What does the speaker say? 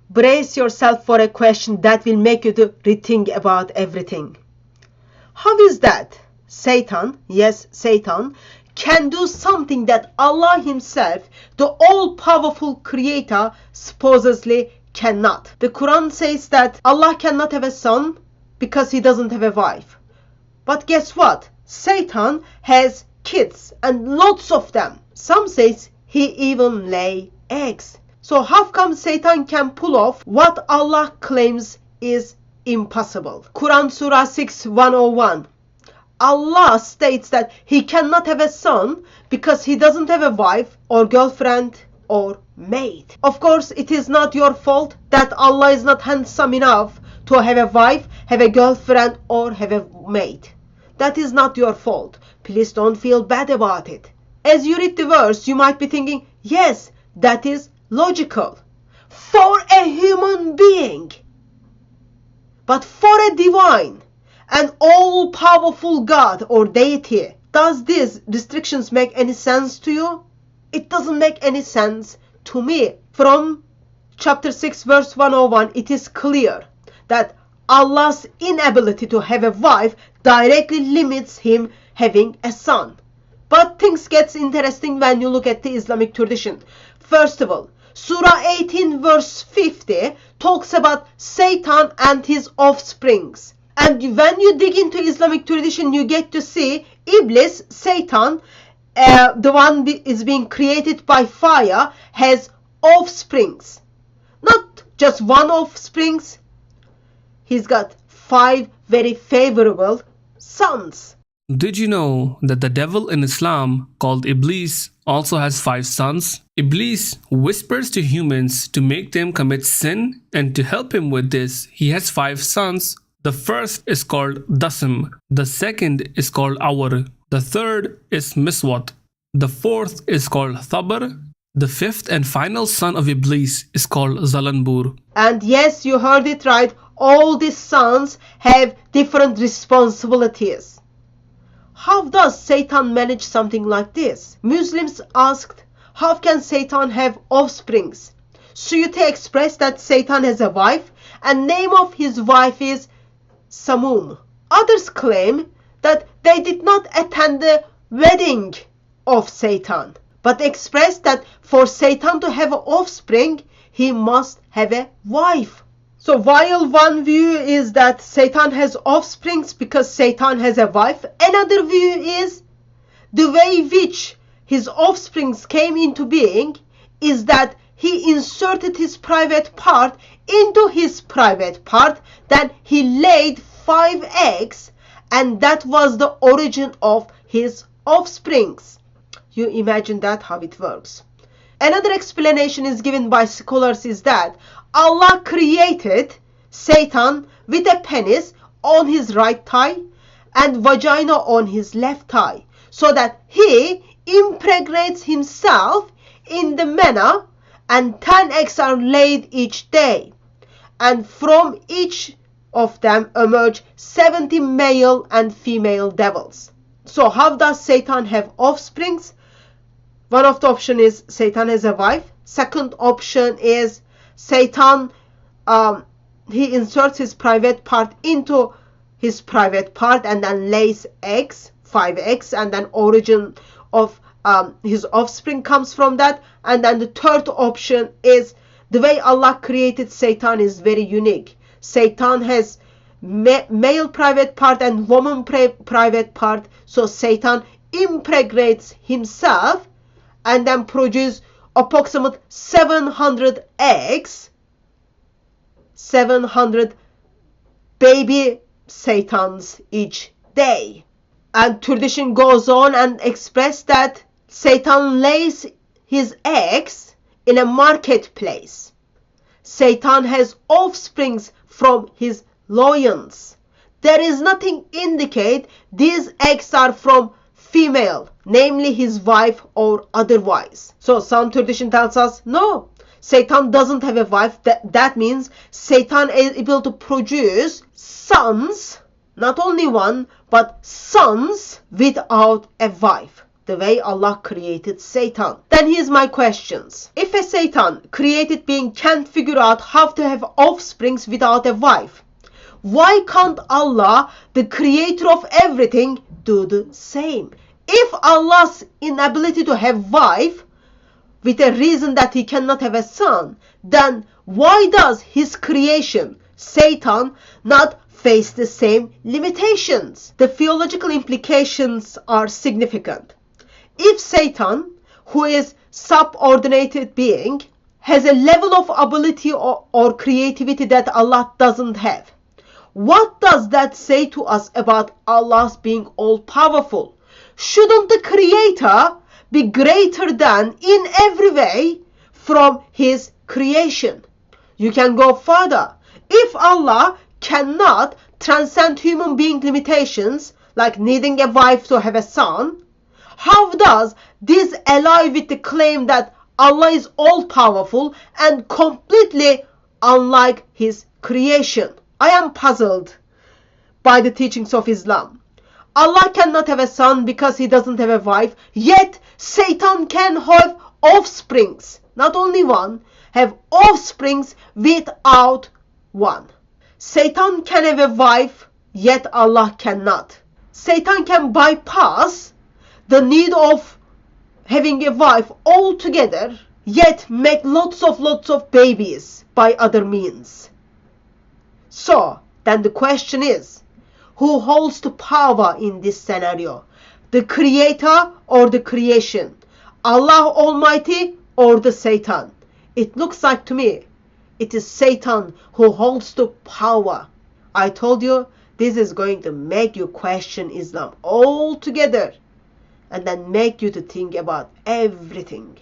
brace yourself for a question that will make you to rethink about everything. How is that Satan, yes, Satan, can do something that Allah himself, the all-powerful creator, supposedly cannot? The Quran says that Allah cannot have a son because he doesn't have a wife. But guess what? Satan has kids and lots of them. Some says he even lay eggs. So how come Satan can pull off what Allah claims is impossible? Quran Surah 6:101. Allah states that he cannot have a son because he doesn't have a wife or girlfriend or maid. Of course, it is not your fault that Allah is not handsome enough to have a wife, have a girlfriend, or have a maid. That is not your fault. Please don't feel bad about it. As you read the verse, you might be thinking, yes, that is logical for a human being. But for a divine and all-powerful God or deity, does these restrictions make any sense to you? It doesn't make any sense to me. From chapter 6 verse 101, it is clear that Allah's inability to have a wife directly limits him having a son. But things get interesting when you look at the Islamic tradition. First of all, Surah 18 verse 50 talks about Satan and his offsprings. And when you dig into Islamic tradition, you get to see Iblis, Satan, the one is being created by fire, has offsprings. Not just one offsprings. He's got 5 very favorable sons. Did you know that the devil in Islam, called Iblis, also has 5 sons? Iblis whispers to humans to make them commit sin, and to help him with this, he has 5 sons. The first is called Dasim, the second is called Awar, the third is Miswat, the fourth is called Thabar, the fifth and final son of Iblis is called Zalanbur. And yes, you heard it right, all these sons have different responsibilities. How does Satan manage something like this? Muslims asked, how can Satan have offsprings? Suyuti expressed that Satan has a wife, and name of his wife is Samum. Others claim that they did not attend the wedding of Satan, but expressed that for Satan to have an offspring, he must have a wife. So while one view is that Satan has offsprings because Satan has a wife, another view is the way which his offsprings came into being is that he inserted his private part into his private part, then he laid 5 eggs, and that was the origin of his offsprings. You imagine that, how it works. Another explanation is given by scholars is that Allah created Satan with a penis on his right thigh and vagina on his left thigh, so that he impregnates himself in the manner, and 10 eggs are laid each day, and from each of them emerge 70 male and female devils. So how does Satan have offsprings? One of the option is Satan has a wife. Second option is Satan, he inserts his private part into his private part and then lays eggs, 5 eggs, and then origin of his offspring comes from that. And then the third option is the way Allah created Satan is very unique. Satan has male private part and woman private part, so Satan impregnates himself and then produces approximately 700 eggs, 700 baby Satans each day. And tradition goes on and express that Satan lays his eggs in a marketplace. Satan has offsprings from his loins. There is nothing indicate these eggs are from female, namely his wife or otherwise. So some tradition tells us, no, Satan doesn't have a wife. That means Satan is able to produce sons, not only one, but sons without a wife. the way Allah created Satan. Then here's my questions. If a Satan created being can't figure out how to have offsprings without a wife, why can't Allah, the creator of everything, do the same? If Allah's inability to have wife with a reason that he cannot have a son, then why does his creation, Satan, not face the same limitations? The theological implications are significant. If Satan, who is subordinated being, has a level of ability or creativity that Allah doesn't have, what does that say to us about Allah's being all-powerful? Shouldn't the Creator be greater than in every way from his creation? You can go further. If Allah cannot transcend human being limitations, like needing a wife to have a son, how does this ally with the claim that Allah is all-powerful and completely unlike his creation? I am puzzled by the teachings of Islam. Allah cannot have a son because he doesn't have a wife, yet Satan can have offsprings. Not only one, have offsprings without one. Satan can have a wife, yet Allah cannot. Satan can bypass the need of having a wife altogether, yet make lots of babies by other means. So, then the question is, who holds the power in this scenario? The Creator or the creation? Allah Almighty or the Satan? It looks like to me, it is Satan who holds the power. I told you, this is going to make you question Islam altogether and then make you to think about everything.